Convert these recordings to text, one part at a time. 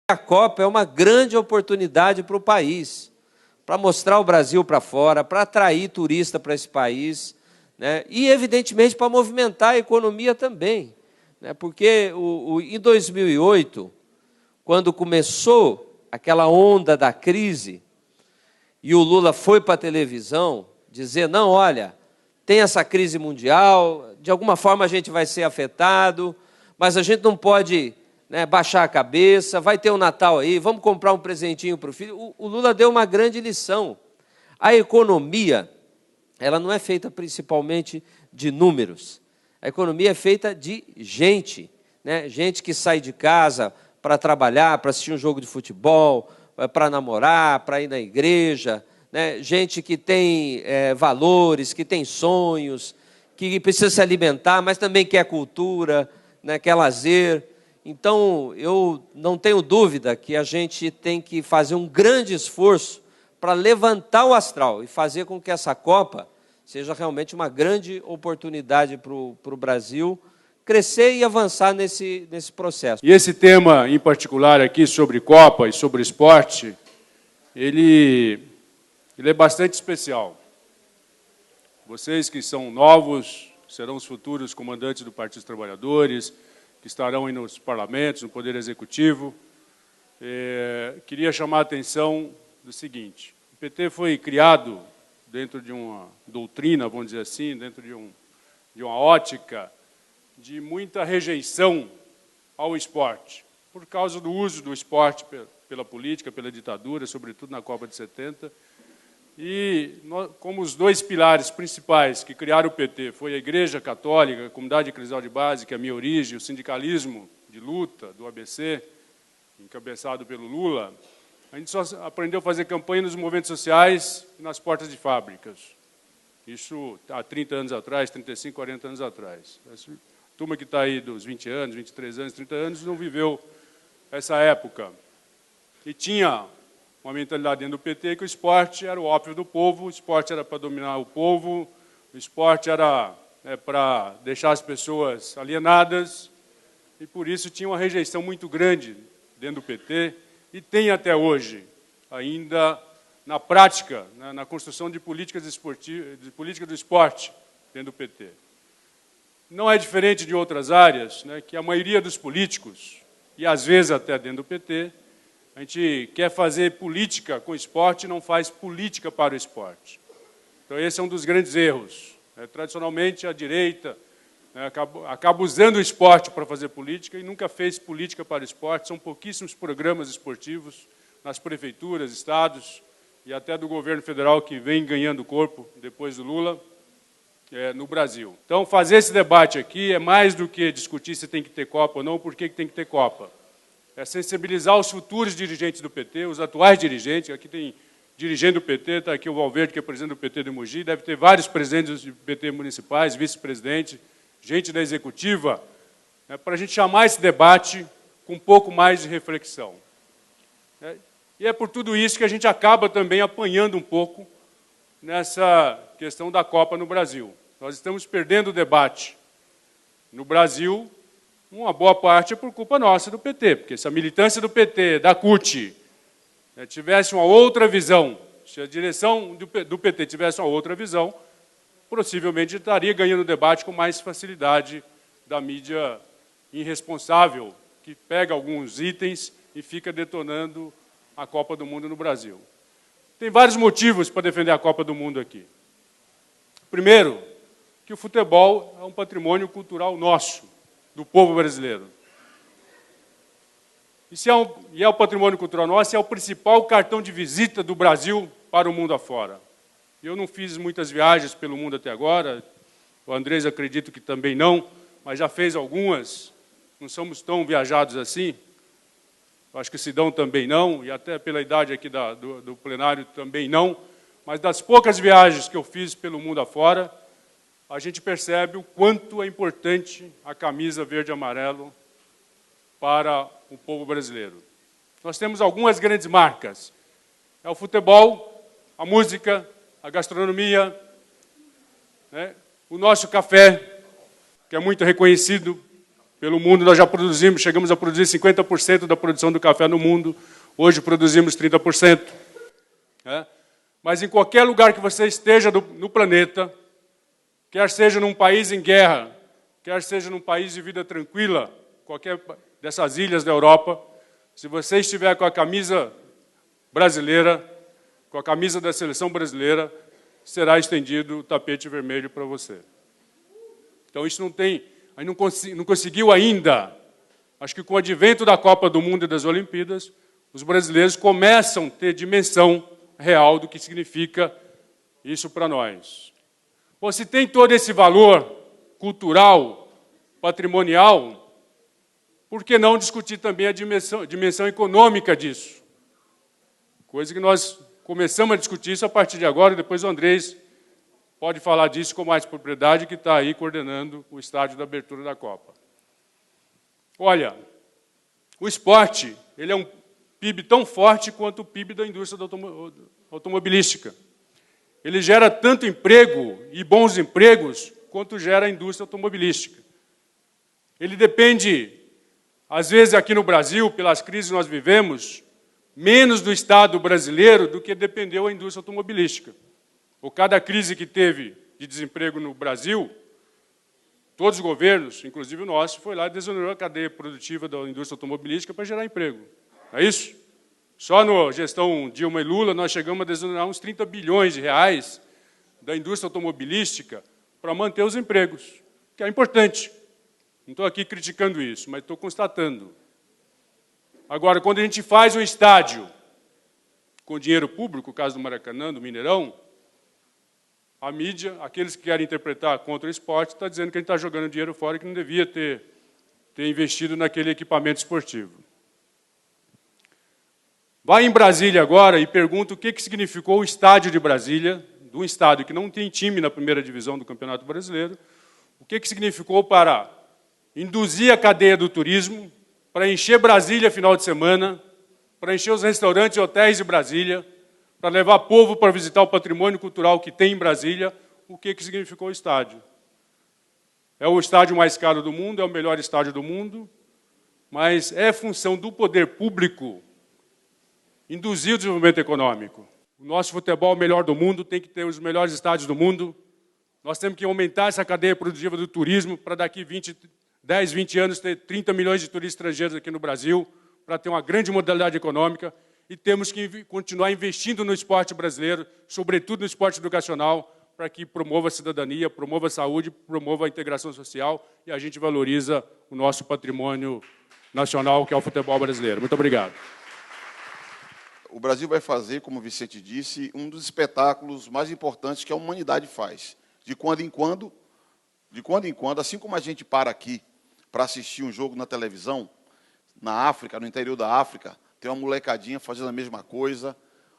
A Copa é uma grande oportunidade para o país, para mostrar o Brasil para fora, para atrair turista para esse país, né? E, evidentemente, para movimentar a economia também, né? Porque em 2008, quando começou aquela onda da crise, e o Lula foi para a televisão dizer, não, olha, tem essa crise mundial, de alguma forma a gente vai ser afetado, mas a gente não pode, né, baixar a cabeça, vai ter um Natal aí, vamos comprar um presentinho para o filho. O Lula deu uma grande lição. A economia, ela não é feita principalmente de números. A economia é feita de gente, né? Gente que sai de casa para trabalhar, para assistir um jogo de futebol, para namorar, para ir na igreja, né? Gente que tem valores, que tem sonhos, que precisa se alimentar, mas também quer cultura, né? Quer lazer. Então, eu não tenho dúvida que a gente tem que fazer um grande esforço para levantar o astral e fazer com que essa Copa seja realmente uma grande oportunidade para o Brasil crescer e avançar nesse processo. E esse tema em particular aqui sobre Copa e sobre esporte, ele é bastante especial. Vocês que são novos, serão os futuros comandantes do Partido dos Trabalhadores, que estarão aí nos parlamentos, no Poder Executivo. Queria chamar a atenção do seguinte: o PT foi criado dentro de uma doutrina, vamos dizer assim, dentro de uma ótica de muita rejeição ao esporte, por causa do uso do esporte pela política, pela ditadura, sobretudo na Copa de 70. E nós, como os dois pilares principais que criaram o PT foi a Igreja Católica, a Comunidade Eclesial de Base, que é a minha origem, o sindicalismo de luta do ABC, encabeçado pelo Lula, a gente só aprendeu a fazer campanha nos movimentos sociais e nas portas de fábricas. Isso há 30 anos atrás, 35, 40 anos atrás. Essa turma que está aí dos 20 anos, 23 anos, 30 anos, não viveu essa época. E tinha uma mentalidade dentro do PT que o esporte era o ópio do povo, o esporte era para dominar o povo, o esporte era para deixar as pessoas alienadas, e por isso tinha uma rejeição muito grande dentro do PT, e tem até hoje, ainda na prática, na construção de políticas esportivas, de política do esporte dentro do PT. Não é diferente de outras áreas, né, que a maioria dos políticos, e às vezes até dentro do PT, a gente quer fazer política com o esporte e não faz política para o esporte. Então, esse é um dos grandes erros. Tradicionalmente, a direita acaba usando o esporte para fazer política e nunca fez política para o esporte. São pouquíssimos programas esportivos nas prefeituras, estados e até do governo federal, que vem ganhando corpo depois do Lula, no Brasil. Então, fazer esse debate aqui é mais do que discutir se tem que ter Copa ou não, por que tem que ter Copa. É sensibilizar os futuros dirigentes do PT, os atuais dirigentes. Aqui tem dirigente do PT, está aqui o Valverde, que é presidente do PT de Mogi, deve ter vários presidentes do PT municipais, vice-presidente, gente da executiva, para a gente chamar esse debate com um pouco mais de reflexão. E é por tudo isso que a gente acaba também apanhando um pouco nessa questão da Copa no Brasil. Nós estamos perdendo o debate no Brasil. Uma boa parte é por culpa nossa do PT, porque se a militância do PT, da CUT, tivesse uma outra visão, se a direção do PT tivesse uma outra visão, possivelmente estaria ganhando o debate com mais facilidade da mídia irresponsável, que pega alguns itens e fica detonando a Copa do Mundo no Brasil. Tem vários motivos para defender a Copa do Mundo aqui. Primeiro, que o futebol é um patrimônio cultural nosso, do povo brasileiro. E é o patrimônio cultural nosso, é o principal cartão de visita do Brasil para o mundo afora. Eu não fiz muitas viagens pelo mundo até agora, o Andrés acredito que também não, mas já fez algumas, não somos tão viajados assim, acho que o Sidão também não, e até pela idade aqui do plenário também não, mas das poucas viagens que eu fiz pelo mundo afora, a gente percebe o quanto é importante a camisa verde e amarelo para o povo brasileiro. Nós temos algumas grandes marcas. É o futebol, a música, a gastronomia, o nosso café, que é muito reconhecido Pelo mundo, nós já chegamos a produzir 50% da produção do café no mundo. Hoje produzimos 30%. Mas em qualquer lugar que você esteja no planeta, quer seja num país em guerra, quer seja num país de vida tranquila, qualquer dessas ilhas da Europa, se você estiver com a camisa brasileira, com a camisa da seleção brasileira, será estendido o tapete vermelho para você. Então, isso não tem... A gente não conseguiu ainda. Acho que com o advento da Copa do Mundo e das Olimpíadas, os brasileiros começam a ter dimensão real do que significa isso para nós. Bom, se tem todo esse valor cultural, patrimonial, por que não discutir também a dimensão econômica disso? Coisa que nós começamos a discutir isso a partir de agora, e depois o Andrés pode falar disso com mais propriedade, que está aí coordenando o estádio da abertura da Copa. Olha, o esporte ele é um PIB tão forte quanto o PIB da indústria automobilística. Ele gera tanto emprego e bons empregos quanto gera a indústria automobilística. Ele depende, às vezes aqui no Brasil, pelas crises que nós vivemos, menos do Estado brasileiro do que dependeu a indústria automobilística. Ou cada crise que teve de desemprego no Brasil, todos os governos, inclusive o nosso, foi lá e desonerou a cadeia produtiva da indústria automobilística para gerar emprego. Não é isso? Só na gestão Dilma e Lula, nós chegamos a desonerar uns 30 bilhões de reais da indústria automobilística para manter os empregos, que é importante. Não estou aqui criticando isso, mas estou constatando. Agora, quando a gente faz um estádio com dinheiro público, o caso do Maracanã, do Mineirão, a mídia, aqueles que querem interpretar contra o esporte, está dizendo que a gente está jogando dinheiro fora e que não devia ter investido naquele equipamento esportivo. Vai em Brasília agora e pergunta o que significou o estádio de Brasília, de um estádio que não tem time na primeira divisão do Campeonato Brasileiro, o que significou para induzir a cadeia do turismo, para encher Brasília final de semana, para encher os restaurantes e hotéis de Brasília, para levar povo para visitar o patrimônio cultural que tem em Brasília, o que significou o estádio. É o estádio mais caro do mundo, é o melhor estádio do mundo, mas é função do poder público induzir o desenvolvimento econômico. O nosso futebol é o melhor do mundo, tem que ter os melhores estádios do mundo. Nós temos que aumentar essa cadeia produtiva do turismo para daqui 10, 20 anos ter 30 milhões de turistas estrangeiros aqui no Brasil, para ter uma grande modalidade econômica. E temos que continuar investindo no esporte brasileiro, sobretudo no esporte educacional, para que promova a cidadania, promova a saúde, promova a integração social e a gente valoriza o nosso patrimônio nacional, que é o futebol brasileiro. Muito obrigado. O Brasil vai fazer, como o Vicente disse, um dos espetáculos mais importantes que a humanidade faz. De quando em quando, assim como a gente para aqui para assistir um jogo na televisão, na África, no interior da África, tem uma molecadinha fazendo a mesma coisa,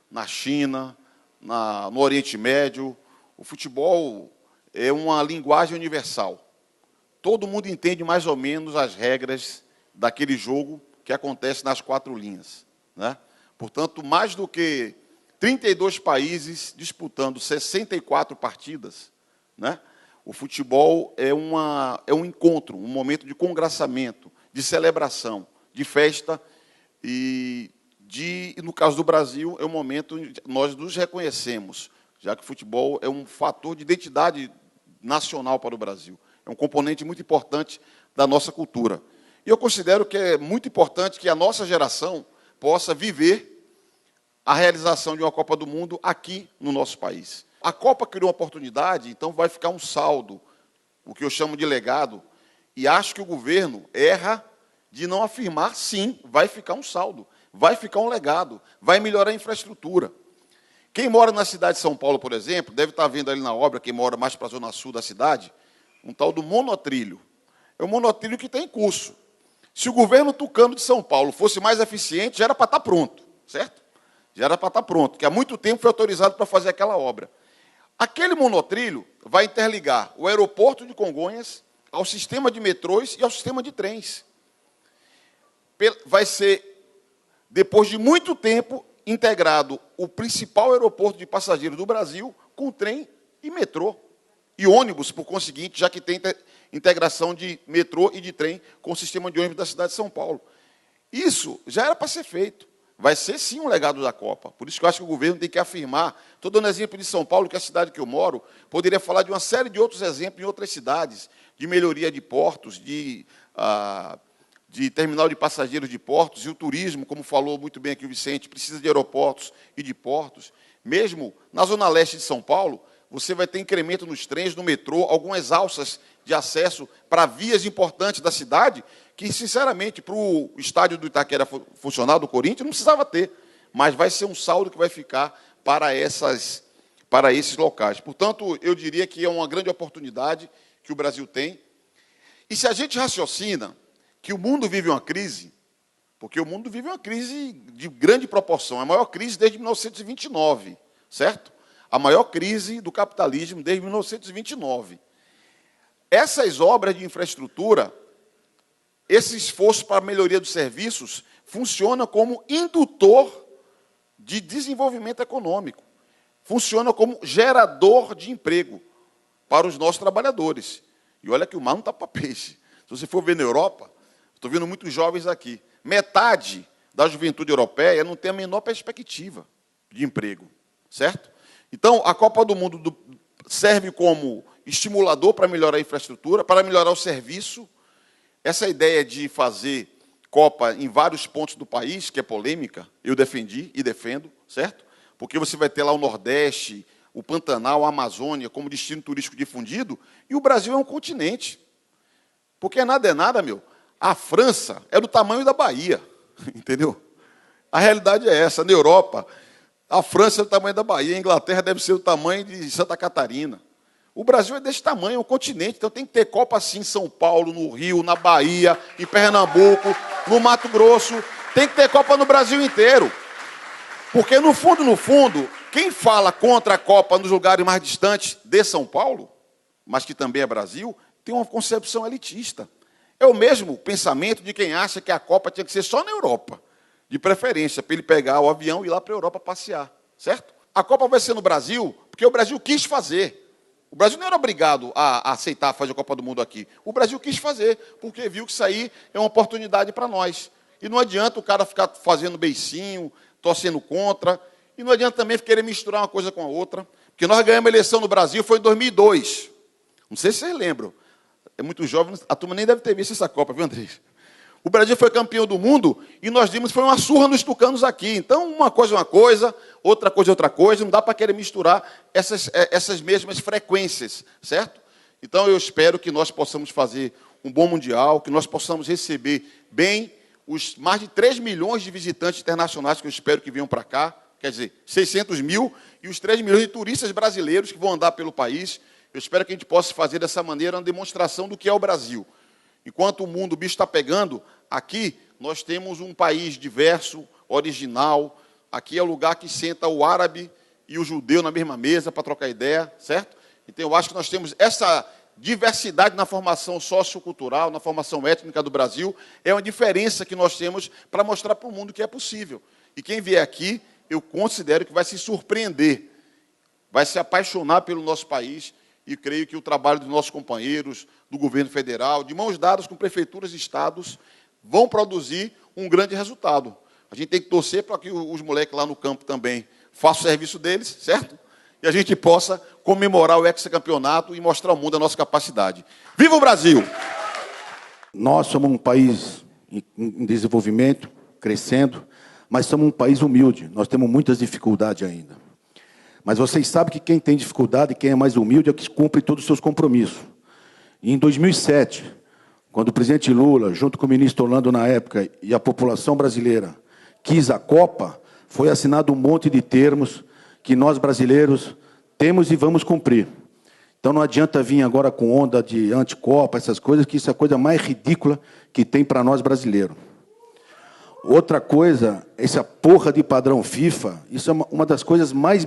na China, no Oriente Médio. O futebol é uma linguagem universal. Todo mundo entende mais ou menos as regras daquele jogo que acontece nas 4 linhas, né? Portanto, mais do que 32 países disputando 64 partidas, né? O futebol é um encontro, um momento de congraçamento, de celebração, de festa. E no caso do Brasil, é um momento onde nós nos reconhecemos, já que o futebol é um fator de identidade nacional para o Brasil. É um componente muito importante da nossa cultura. E eu considero que é muito importante que a nossa geração possa viver a realização de uma Copa do Mundo aqui no nosso país. A Copa criou uma oportunidade, então vai ficar um saldo, o que eu chamo de legado, e acho que o governo erra de não afirmar, sim, vai ficar um saldo, vai ficar um legado, vai melhorar a infraestrutura. Quem mora na cidade de São Paulo, por exemplo, deve estar vendo ali na obra, quem mora mais para a zona sul da cidade, um tal do monotrilho. É um monotrilho que está em curso. Se o governo tucano de São Paulo fosse mais eficiente, já era para estar pronto, certo? Já era para estar pronto, que há muito tempo foi autorizado para fazer aquela obra. Aquele monotrilho vai interligar o aeroporto de Congonhas ao sistema de metrôs e ao sistema de trens. Vai ser, depois de muito tempo, integrado o principal aeroporto de passageiros do Brasil com trem e metrô. e ônibus, por conseguinte, já que tem integração de metrô e de trem com o sistema de ônibus da cidade de São Paulo. Isso já era para ser feito. Vai ser, sim, um legado da Copa. Por isso que eu acho que o governo tem que afirmar. Estou dando exemplo de São Paulo, que é a cidade que eu moro, poderia falar de uma série de outros exemplos em outras cidades, de melhoria de portos, de terminal de passageiros de portos, e o turismo, como falou muito bem aqui o Vicente, precisa de aeroportos e de portos. Mesmo na zona leste de São Paulo, você vai ter incremento nos trens, no metrô, algumas alças de acesso para vias importantes da cidade, que, sinceramente, para o estádio do Itaquera funcional, do Corinthians, não precisava ter, mas vai ser um saldo que vai ficar para esses locais. Portanto, eu diria que é uma grande oportunidade que o Brasil tem. E se a gente raciocina que o mundo vive uma crise, porque o mundo vive uma crise de grande proporção, a maior crise desde 1929, certo? A maior crise do capitalismo desde 1929. Essas obras de infraestrutura, esse esforço para a melhoria dos serviços, funciona como indutor de desenvolvimento econômico, funciona como gerador de emprego para os nossos trabalhadores. E olha que o mar não está para peixe. Se você for ver na Europa, estou vendo muitos jovens aqui, metade da juventude europeia não tem a menor perspectiva de emprego, certo? Então, a Copa do Mundo serve como estimulador para melhorar a infraestrutura, para melhorar o serviço. Essa ideia de fazer Copa em vários pontos do país, que é polêmica, eu defendi e defendo, certo? Porque você vai ter lá o Nordeste, o Pantanal, a Amazônia, como destino turístico difundido, e o Brasil é um continente. Porque nada é nada, meu. A França é do tamanho da Bahia, entendeu? A realidade é essa. Na Europa, a França é do tamanho da Bahia, a Inglaterra deve ser do tamanho de Santa Catarina. O Brasil é desse tamanho, é um continente, então tem que ter Copa assim em São Paulo, no Rio, na Bahia, em Pernambuco, no Mato Grosso. Tem que ter Copa no Brasil inteiro. Porque, no fundo, quem fala contra a Copa nos lugares mais distantes de São Paulo, mas que também é Brasil, tem uma concepção elitista. É o mesmo pensamento de quem acha que a Copa tinha que ser só na Europa, de preferência, para ele pegar o avião e ir lá para a Europa passear, certo? A Copa vai ser no Brasil, porque o Brasil quis fazer. O Brasil não era obrigado a aceitar fazer a Copa do Mundo aqui. O Brasil quis fazer, porque viu que isso aí é uma oportunidade para nós. E não adianta o cara ficar fazendo beicinho, torcendo contra, e não adianta também querer misturar uma coisa com a outra, porque nós ganhamos a eleição no Brasil, foi em 2002. Não sei se vocês lembram. É muito jovem, a turma nem deve ter visto essa Copa, viu, André? O Brasil foi campeão do mundo e nós dimos, foi uma surra nos tucanos aqui. Então, uma coisa é uma coisa, outra coisa é outra coisa, não dá para querer misturar essas mesmas frequências, certo? Então, eu espero que nós possamos fazer um bom Mundial, que nós possamos receber bem os mais de 3 milhões de visitantes internacionais que eu espero que venham para cá, quer dizer, 600 mil, e os 3 milhões de turistas brasileiros que vão andar pelo país. Eu espero que a gente possa fazer dessa maneira uma demonstração do que é o Brasil. Enquanto o mundo, o bicho está pegando, aqui nós temos um país diverso, original. Aqui é o lugar que senta o árabe e o judeu na mesma mesa para trocar ideia, certo? Então, eu acho que nós temos essa diversidade na formação sociocultural, na formação étnica do Brasil. É uma diferença que nós temos para mostrar para o mundo que é possível. E quem vier aqui, eu considero que vai se surpreender, vai se apaixonar pelo nosso país. E creio que o trabalho dos nossos companheiros, do governo federal, de mãos dadas com prefeituras e estados, vão produzir um grande resultado. A gente tem que torcer para que os moleques lá no campo também façam o serviço deles, certo? E a gente possa comemorar o hexacampeonato e mostrar ao mundo a nossa capacidade. Viva o Brasil! Nós somos um país em desenvolvimento, crescendo, mas somos um país humilde. Nós temos muitas dificuldades ainda. Mas vocês sabem que quem tem dificuldade, quem é mais humilde, é que cumpre todos os seus compromissos. E em 2007, quando o presidente Lula, junto com o ministro Orlando na época, e a população brasileira quis a Copa, foi assinado um monte de termos que nós brasileiros temos e vamos cumprir. Então não adianta vir agora com onda de anticopa, essas coisas, que isso é a coisa mais ridícula que tem para nós brasileiros. Outra coisa, essa porra de padrão FIFA, isso é uma das coisas mais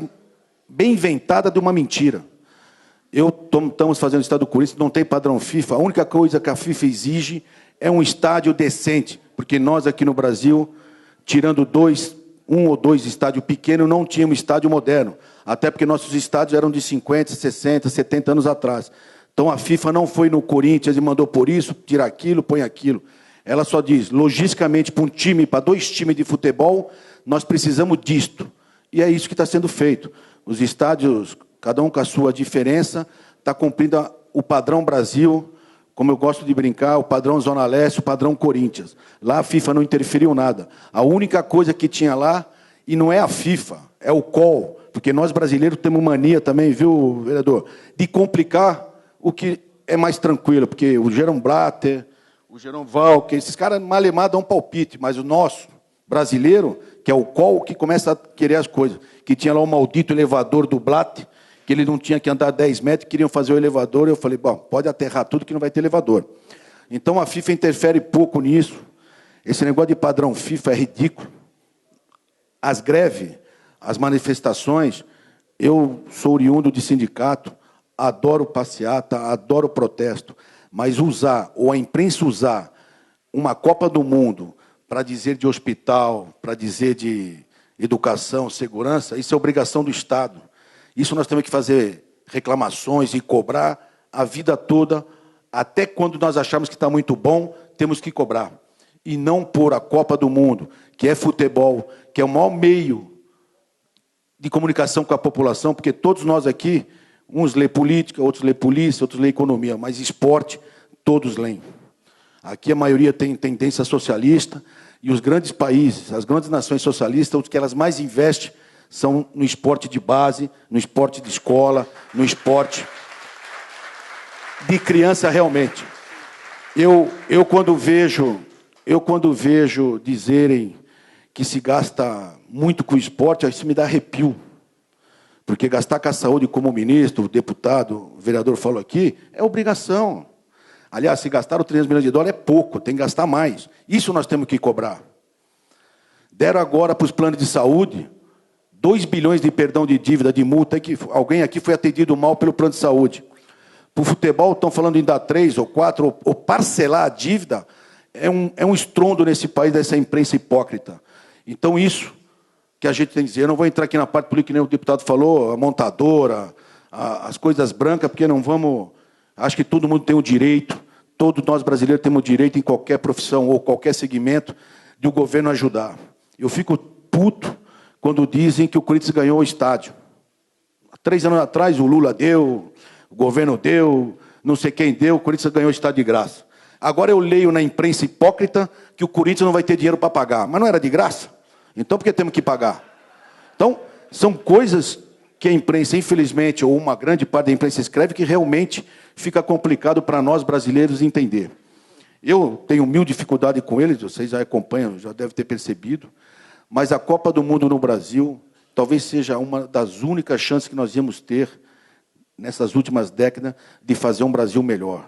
bem inventada de uma mentira. Estamos fazendo o estádio do Corinthians, não tem padrão FIFA. A única coisa que a FIFA exige é um estádio decente, porque nós aqui no Brasil, tirando um ou dois estádios pequenos, não tínhamos estádio moderno. Até porque nossos estádios eram de 50, 60, 70 anos atrás. Então, a FIFA não foi no Corinthians e mandou por isso, tira aquilo, põe aquilo. Ela só diz, logisticamente, para um time, para 2 times de futebol, nós precisamos disto. E é isso que está sendo feito. Os estádios, cada um com a sua diferença, está cumprindo o padrão Brasil, como eu gosto de brincar, o padrão Zona Leste, o padrão Corinthians. Lá a FIFA não interferiu nada. A única coisa que tinha lá, e não é a FIFA, é o COL, porque nós brasileiros temos mania também, viu, vereador, de complicar o que é mais tranquilo, porque o Jerome Blatter, o Jerome Valker, esses caras malemar dão palpite, mas o nosso brasileiro, que é o COL, que começa a querer as coisas. Que tinha lá o maldito elevador do Blatter, que ele não tinha que andar 10 metros, queriam fazer o elevador, eu falei, bom, pode aterrar tudo que não vai ter elevador. Então a FIFA interfere pouco nisso. Esse negócio de padrão FIFA é ridículo. As greves, as manifestações, eu sou oriundo de sindicato, adoro passeata, adoro protesto, mas usar, ou a imprensa usar, uma Copa do Mundo para dizer de hospital, para dizer de educação, segurança, isso é obrigação do Estado. Isso nós temos que fazer reclamações e cobrar a vida toda, até quando nós achamos que está muito bom, temos que cobrar. E não pôr a Copa do Mundo, que é futebol, que é o maior meio de comunicação com a população, porque todos nós aqui, uns lê política, outros lê polícia, outros lê economia, mas esporte, todos leem. Aqui a maioria tem tendência socialista, e os grandes países, as grandes nações socialistas, o que elas mais investem são no esporte de base, no esporte de escola, no esporte de criança realmente. Eu quando vejo dizerem que se gasta muito com o esporte, isso me dá arrepio. Porque gastar com a saúde, como o ministro, o deputado, o vereador falou aqui, é obrigação. Aliás, se gastaram 300 milhões de dólares é pouco, tem que gastar mais. Isso nós temos que cobrar. Deram agora para os planos de saúde 2 bilhões de perdão de dívida, de multa, que alguém aqui foi atendido mal pelo plano de saúde. Para o futebol, estão falando em dar 3 ou 4, ou parcelar a dívida, é um estrondo nesse país, dessa imprensa hipócrita. Então, isso que a gente tem que dizer, eu não vou entrar aqui na parte política, que nem o deputado falou, a montadora, as coisas brancas, porque não vamos... Acho que todo mundo tem o direito, todos nós brasileiros temos o direito, em qualquer profissão ou qualquer segmento, de o governo ajudar. Eu fico puto quando dizem que o Corinthians ganhou o estádio. Há 3 anos atrás, o Lula deu, o governo deu, não sei quem deu, o Corinthians ganhou o estádio de graça. Agora eu leio na imprensa hipócrita que o Corinthians não vai ter dinheiro para pagar. Mas não era de graça? Então por que temos que pagar? Então, são coisas que a imprensa, infelizmente, ou uma grande parte da imprensa escreve, que realmente fica complicado para nós brasileiros entender. Eu tenho 1000 dificuldades com eles, vocês já acompanham, já devem ter percebido, mas a Copa do Mundo no Brasil talvez seja uma das únicas chances que nós íamos ter, nessas últimas décadas, de fazer um Brasil melhor.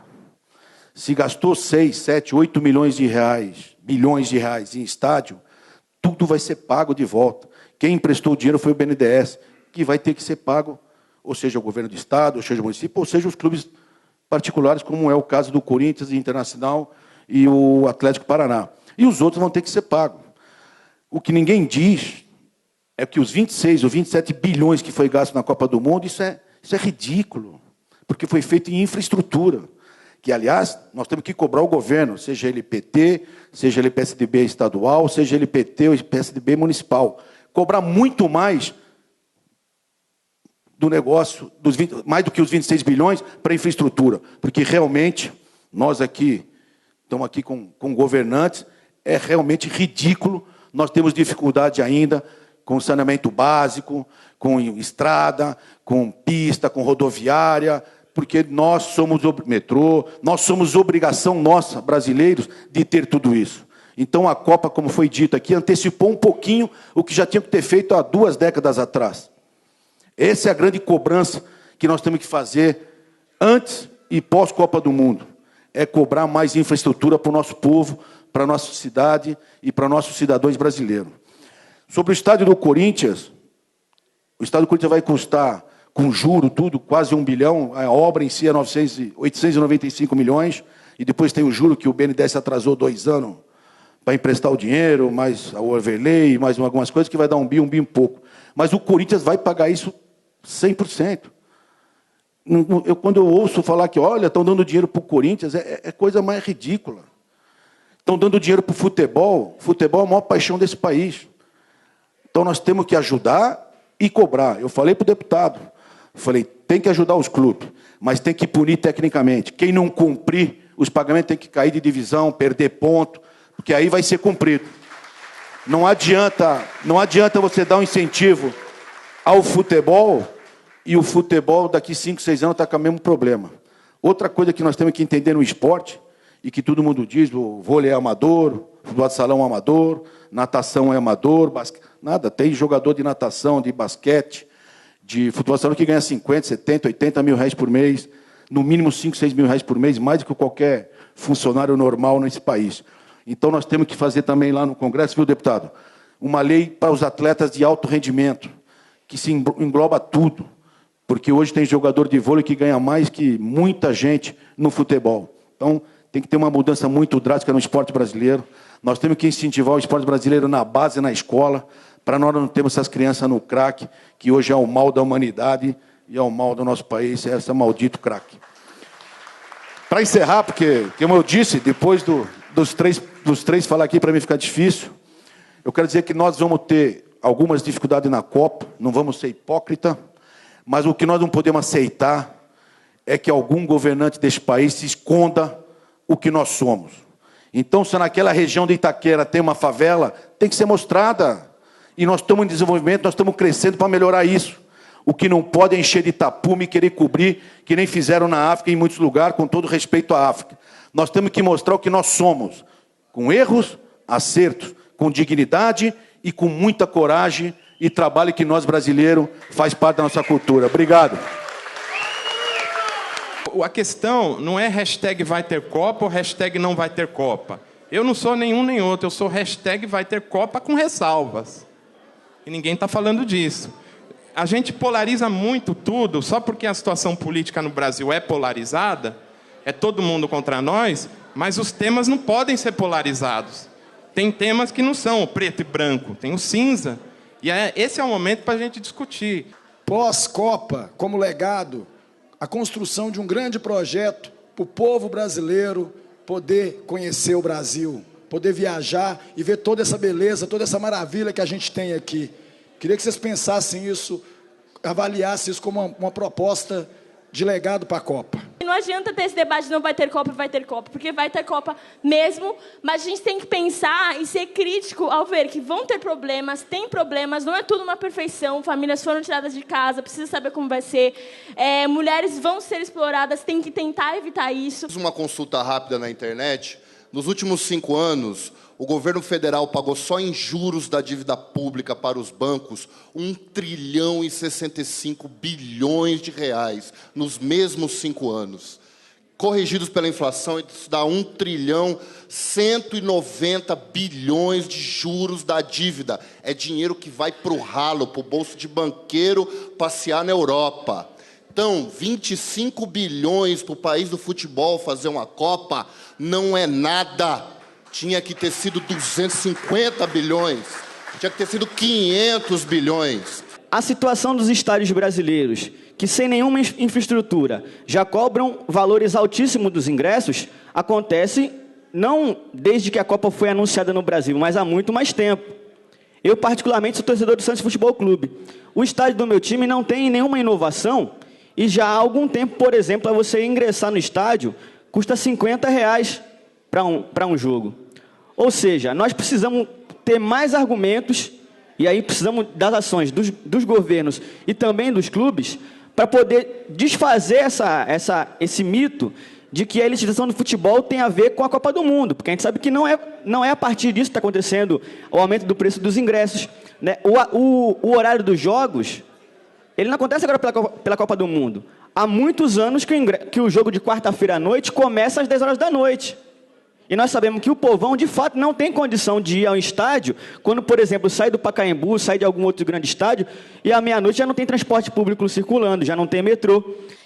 Se gastou 6, 7, 8 bilhões de reais em estádio, tudo vai ser pago de volta. Quem emprestou o dinheiro foi o BNDES, que vai ter que ser pago, ou seja, o governo do Estado, ou seja, o município, ou seja, os clubes particulares, como é o caso do Corinthians Internacional e o Atlético Paraná. E os outros vão ter que ser pagos. O que ninguém diz é que os 26 ou 27 bilhões que foi gasto na Copa do Mundo, isso é ridículo, porque foi feito em infraestrutura, que, aliás, nós temos que cobrar o governo, seja ele PT, seja ele PSDB estadual, seja ele PT ou PSDB municipal. Cobrar muito mais do negócio, mais do que os 26 bilhões, para infraestrutura, porque realmente, nós aqui, estamos aqui com governantes, é realmente ridículo, nós temos dificuldade ainda com saneamento básico, com estrada, com pista, com rodoviária, porque nós somos metrô, nós somos obrigação nossa, brasileiros, de ter tudo isso. Então a Copa, como foi dito aqui, antecipou um pouquinho o que já tinha que ter feito há 2 décadas atrás. Essa é a grande cobrança que nós temos que fazer antes e pós-Copa do Mundo. É cobrar mais infraestrutura para o nosso povo, para a nossa cidade e para nossos cidadãos brasileiros. Sobre o estádio do Corinthians, o estádio do Corinthians vai custar, com juro, tudo, quase 1 bilhão. A obra em si é 895 milhões. E depois tem o juro que o BNDES atrasou 2 anos para emprestar o dinheiro, mais a overlay, mais algumas coisas, que vai dar um bi pouco. Mas o Corinthians vai pagar isso 100%. Quando eu ouço falar que, olha, estão dando dinheiro para o Corinthians, é coisa mais ridícula. Estão dando dinheiro para o futebol. Futebol é a maior paixão desse país. Então, nós temos que ajudar e cobrar. Eu falei para o deputado, falei, tem que ajudar os clubes, mas tem que punir tecnicamente. Quem não cumprir, os pagamentos tem que cair de divisão, perder ponto, porque aí vai ser cumprido. Não adianta você dar um incentivo ao futebol e o futebol daqui 5, 6 anos está com o mesmo problema. Outra coisa que nós temos que entender no esporte, e que todo mundo diz, o vôlei é amador, o futebol de salão é amador, natação é amador, nada, tem jogador de natação, de basquete, de futebol de salão que ganha 50, 70, 80 mil reais por mês, no mínimo 5, 6 mil reais por mês, mais do que qualquer funcionário normal nesse país. Então, nós temos que fazer também lá no Congresso, viu, deputado? Uma lei para os atletas de alto rendimento, que se engloba tudo, porque hoje tem jogador de vôlei que ganha mais que muita gente no futebol. Então, tem que ter uma mudança muito drástica no esporte brasileiro. Nós temos que incentivar o esporte brasileiro na base, na escola, para nós não termos essas crianças no crack, que hoje é o mal da humanidade e é o mal do nosso país, é esse maldito crack. Para encerrar, porque, como eu disse, depois dos três falar aqui, para mim ficar difícil, eu quero dizer que nós vamos ter algumas dificuldades na Copa, não vamos ser hipócrita, mas o que nós não podemos aceitar é que algum governante desse país se esconda o que nós somos. Então, se naquela região de Itaquera tem uma favela, tem que ser mostrada. E nós estamos em desenvolvimento, nós estamos crescendo para melhorar isso. O que não pode é encher de tapume e querer cobrir, que nem fizeram na África, em muitos lugares, com todo respeito à África. Nós temos que mostrar o que nós somos, com erros, acertos, com dignidade e com muita coragem e trabalho que nós, brasileiros, faz parte da nossa cultura. Obrigado. A questão não é hashtag vai ter Copa ou hashtag não vai ter Copa. Eu não sou nenhum nem outro, eu sou hashtag vai ter Copa com ressalvas. E ninguém está falando disso. A gente polariza muito tudo, só porque a situação política no Brasil é polarizada, é todo mundo contra nós, mas os temas não podem ser polarizados. Tem temas que não são o preto e branco, tem o cinza. E esse é o momento para a gente discutir. Pós-Copa, como legado, a construção de um grande projeto para o povo brasileiro poder conhecer o Brasil, poder viajar e ver toda essa beleza, toda essa maravilha que a gente tem aqui. Queria que vocês pensassem isso, avaliassem isso como uma proposta de legado para a Copa. Não adianta ter esse debate de não vai ter Copa, porque vai ter Copa mesmo, mas a gente tem que pensar e ser crítico ao ver que vão ter problemas, tem problemas, não é tudo uma perfeição, famílias foram tiradas de casa, precisa saber como vai ser, mulheres vão ser exploradas, tem que tentar evitar isso. Uma consulta rápida na internet, nos últimos 5 anos, o governo federal pagou só em juros da dívida pública para os bancos 1,65 trilhões de reais nos mesmos 5 anos. Corrigidos pela inflação, isso dá 1,190 trilhões de juros da dívida. É dinheiro que vai para o ralo, para o bolso de banqueiro passear na Europa. Então, 25 bilhões para o país do futebol fazer uma Copa não é nada. Tinha que ter sido 250 bilhões, tinha que ter sido 500 bilhões. A situação dos estádios brasileiros, que sem nenhuma infraestrutura já cobram valores altíssimos dos ingressos, acontece não desde que a Copa foi anunciada no Brasil, mas há muito mais tempo. Eu, particularmente, sou torcedor do Santos Futebol Clube. O estádio do meu time não tem nenhuma inovação e já há algum tempo, por exemplo, para você ingressar no estádio, custa R$50 para um jogo. Ou seja, nós precisamos ter mais argumentos, e aí precisamos das ações dos governos e também dos clubes, para poder desfazer esse mito de que a elitização do futebol tem a ver com a Copa do Mundo, porque a gente sabe que não é a partir disso que está acontecendo o aumento do preço dos ingressos, né? O horário dos jogos, ele não acontece agora pela Copa do Mundo. Há muitos anos que o jogo de quarta-feira à noite começa às 10 horas da noite. E nós sabemos que o povão, de fato, não tem condição de ir ao estádio quando, por exemplo, sai do Pacaembu, sai de algum outro grande estádio, e à meia-noite já não tem transporte público circulando, já não tem metrô.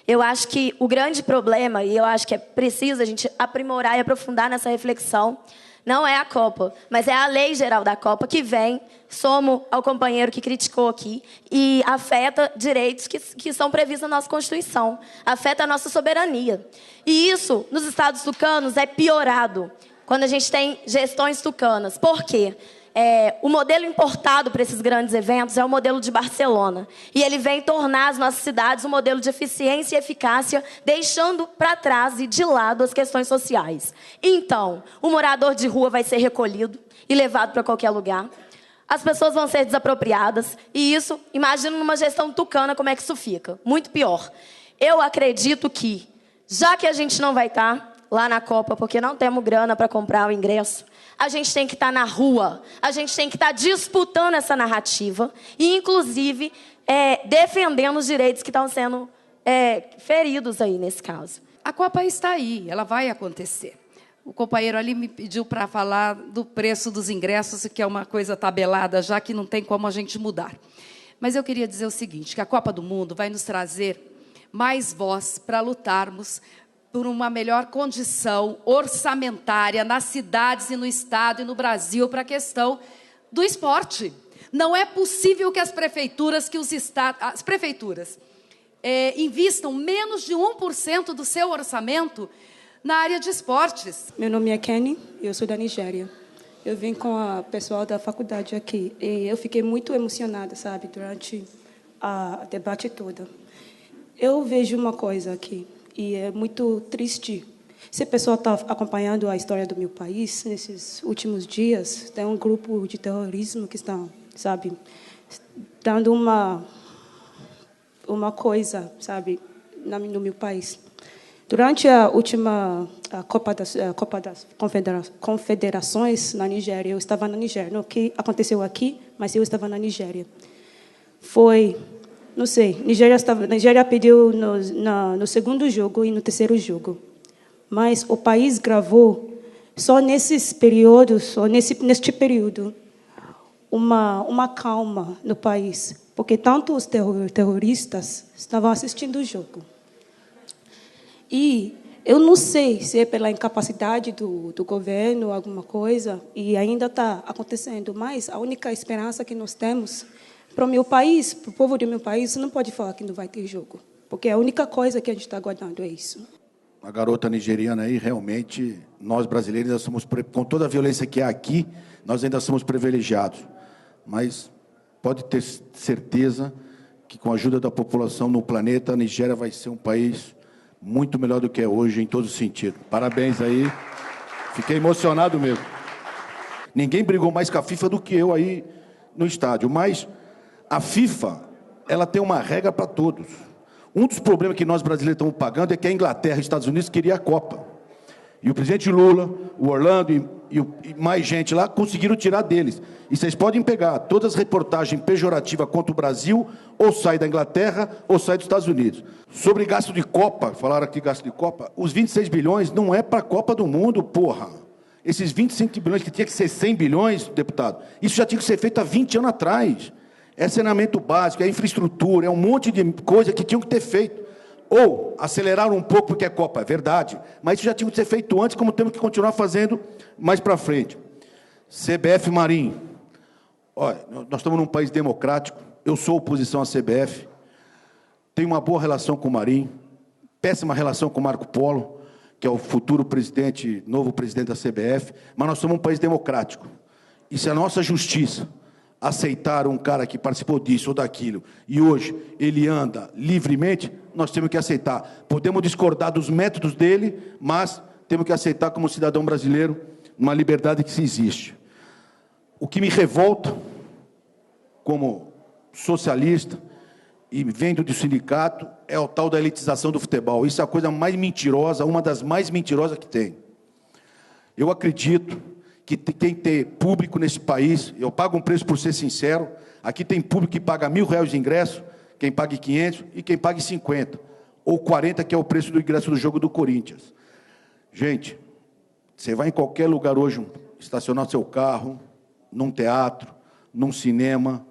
Eu acho que o grande problema, e eu acho que é preciso a gente aprimorar e aprofundar nessa reflexão, não é a Copa, mas é a lei geral da Copa que vem, somo ao companheiro que criticou aqui, e afeta direitos que são previstos na nossa Constituição, afeta a nossa soberania. E isso, nos estados tucanos, é piorado quando a gente tem gestões tucanas. Por quê? O modelo importado para esses grandes eventos é o modelo de Barcelona. E ele vem tornar as nossas cidades um modelo de eficiência e eficácia, deixando para trás e de lado as questões sociais. Então, o morador de rua vai ser recolhido e levado para qualquer lugar. As pessoas vão ser desapropriadas. E isso, imagina numa gestão tucana como é que isso fica. Muito pior. Eu acredito que, já que a gente não vai estar lá na Copa, porque não temos grana para comprar o ingresso, a gente tem que estar na rua, a gente tem que estar disputando essa narrativa e, inclusive, defendendo os direitos que estão sendo feridos aí nesse caso. A Copa está aí, ela vai acontecer. O companheiro ali me pediu para falar do preço dos ingressos, que é uma coisa tabelada, já que não tem como a gente mudar. Mas eu queria dizer o seguinte, que a Copa do Mundo vai nos trazer mais voz para lutarmos por uma melhor condição orçamentária nas cidades e no Estado e no Brasil para a questão do esporte. Não é possível que as prefeituras, invistam menos de 1% do seu orçamento na área de esportes. Meu nome é Kenny, eu sou da Nigéria. Eu vim com a pessoal da faculdade aqui e eu fiquei muito emocionada, sabe, durante a debate toda. Eu vejo uma coisa aqui. E é muito triste. Se a pessoa está acompanhando a história do meu país, nesses últimos dias, tem um grupo de terrorismo que estão, sabe, dando uma coisa, sabe, no meu país. Durante a última Copa das Confederações na Nigéria, eu estava na Nigéria. Não o que aconteceu aqui, mas eu estava na Nigéria. Não sei, Nigéria perdeu no segundo jogo e no terceiro jogo. Mas o país gravou, só nesses períodos, neste período, uma calma no país. Porque tanto os terroristas estavam assistindo o jogo. E eu não sei se é pela incapacidade do governo, alguma coisa, e ainda está acontecendo, mas a única esperança que nós temos para o meu país, para o povo do meu país, você não pode falar que não vai ter jogo, porque a única coisa que a gente está aguardando é isso. A garota nigeriana aí, realmente, nós brasileiros ainda somos, com toda a violência que há aqui, nós ainda somos privilegiados. Mas pode ter certeza que, com a ajuda da população no planeta, a Nigéria vai ser um país muito melhor do que é hoje, em todo sentido. Parabéns aí. Fiquei emocionado mesmo. Ninguém brigou mais com a FIFA do que eu aí no estádio, mas a FIFA, ela tem uma regra para todos. Um dos problemas que nós brasileiros estamos pagando é que a Inglaterra e os Estados Unidos queriam a Copa. E o presidente Lula, o Orlando e mais gente lá conseguiram tirar deles. E vocês podem pegar todas as reportagens pejorativas contra o Brasil, ou sai da Inglaterra, ou sai dos Estados Unidos. Sobre gasto de Copa, falaram aqui gasto de Copa, os 26 bilhões não é para a Copa do Mundo, porra. Esses 25 bilhões que tinha que ser 100 bilhões, deputado, isso já tinha que ser feito há 20 anos atrás. É saneamento básico, é infraestrutura, é um monte de coisa que tinham que ter feito. Ou aceleraram um pouco porque é Copa, é verdade, mas isso já tinha que ser feito antes, como temos que continuar fazendo mais para frente. CBF Marinho. Olha, nós estamos num país democrático, eu sou oposição à CBF, tenho uma boa relação com o Marinho, péssima relação com o Marco Polo, que é o futuro presidente, novo presidente da CBF, mas nós somos um país democrático. E se a nossa justiça aceitar um cara que participou disso ou daquilo, e hoje ele anda livremente, nós temos que aceitar. Podemos discordar dos métodos dele, mas temos que aceitar como cidadão brasileiro uma liberdade que se existe. O que me revolta, como socialista, e vendo do sindicato, é o tal da elitização do futebol. Isso é a coisa mais mentirosa, uma das mais mentirosas que tem. Eu acredito que tem que ter público nesse país. Eu pago um preço por ser sincero. Aqui tem público que paga R$1.000 de ingresso, quem paga 500 e quem paga 50. Ou 40, que é o preço do ingresso do jogo do Corinthians. Gente, você vai em qualquer lugar hoje, estacionar seu carro, num teatro, num cinema,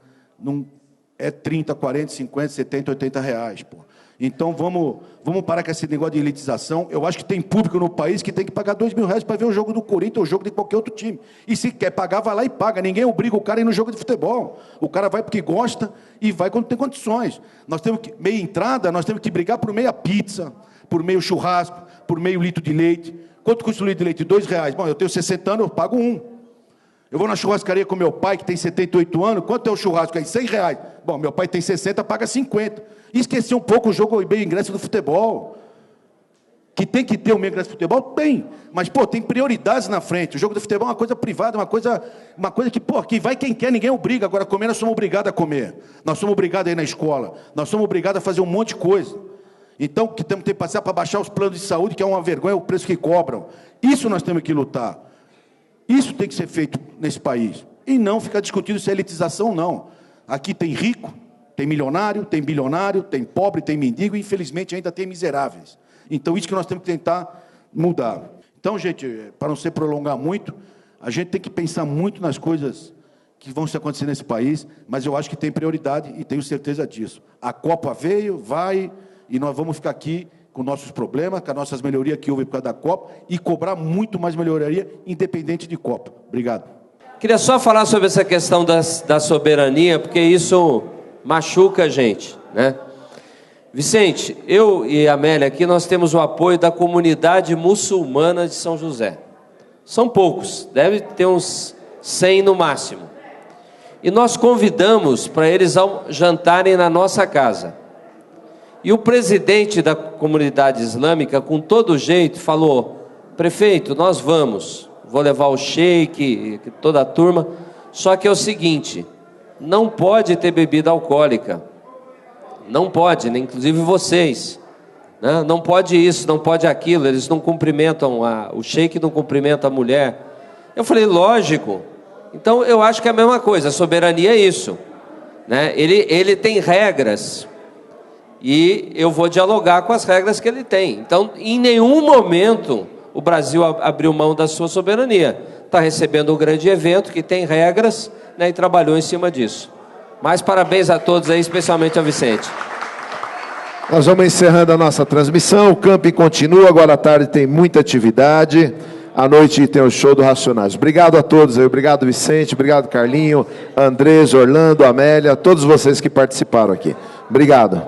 é 30, 40, 50, 70, 80 reais. Pô. Então, vamos parar com esse negócio de elitização. Eu acho que tem público no país que tem que pagar R$2.000 para ver o jogo do Corinthians ou o jogo de qualquer outro time. E se quer pagar, vai lá e paga. Ninguém obriga o cara a ir no jogo de futebol. O cara vai porque gosta e vai quando tem condições. Nós temos que, meia entrada, nós temos que brigar por meia pizza, por meio churrasco, por meio litro de leite. Quanto custa o litro de leite? R$2. Bom, eu tenho 60 anos, eu pago 1. Eu vou na churrascaria com meu pai, que tem 78 anos. Quanto é o churrasco aí? R$100. Bom, meu pai tem 60, paga 50. E esqueci um pouco o jogo meio ingresso do futebol. Que tem que ter o meio ingresso do futebol? Tem. Mas, pô, tem prioridades na frente. O jogo do futebol é uma coisa privada, uma coisa que, pô, que vai quem quer, ninguém obriga. Agora, comer, nós somos obrigados a comer. Nós somos obrigados a ir na escola. Nós somos obrigados a fazer um monte de coisa. Então, o que temos que passar para baixar os planos de saúde, que é uma vergonha, o preço que cobram. Isso nós temos que lutar. Isso tem que ser feito nesse país. E não ficar discutindo se é elitização ou não. Aqui tem rico, tem milionário, tem bilionário, tem pobre, tem mendigo e, infelizmente, ainda tem miseráveis. Então, isso que nós temos que tentar mudar. Então, gente, para não se prolongar muito, a gente tem que pensar muito nas coisas que vão se acontecer nesse país, mas eu acho que tem prioridade e tenho certeza disso. A Copa veio, vai, e nós vamos ficar aqui com nossos problemas, com as nossas melhorias que houve por causa da Copa, e cobrar muito mais melhoria, independente de Copa. Obrigado. Queria só falar sobre essa questão da soberania, porque isso machuca a gente, né? Vicente, eu e a Amélia aqui, nós temos o apoio da comunidade muçulmana de São José. São poucos, deve ter uns 100 no máximo. E nós convidamos para eles jantarem na nossa casa. E o presidente da comunidade islâmica, com todo jeito, falou: prefeito, nós vamos, vou levar o sheik, toda a turma, só que é o seguinte, não pode ter bebida alcoólica. Não pode, né? Inclusive vocês, né? Não pode isso, não pode aquilo, eles não cumprimentam, o sheik não cumprimenta a mulher. Eu falei, lógico. Então eu acho que é a mesma coisa, a soberania é isso, né? Ele tem regras e eu vou dialogar com as regras que ele tem. Então, em nenhum momento o Brasil abriu mão da sua soberania. Está recebendo um grande evento que tem regras, né, e trabalhou em cima disso. Mas parabéns a todos aí, especialmente ao Vicente. Nós vamos encerrando a nossa transmissão. O camping continua, agora à tarde tem muita atividade. À noite tem o show do Racionais. Obrigado a todos aí, obrigado Vicente, obrigado Carlinho, Andrés, Orlando, Amélia, todos vocês que participaram aqui. Obrigado.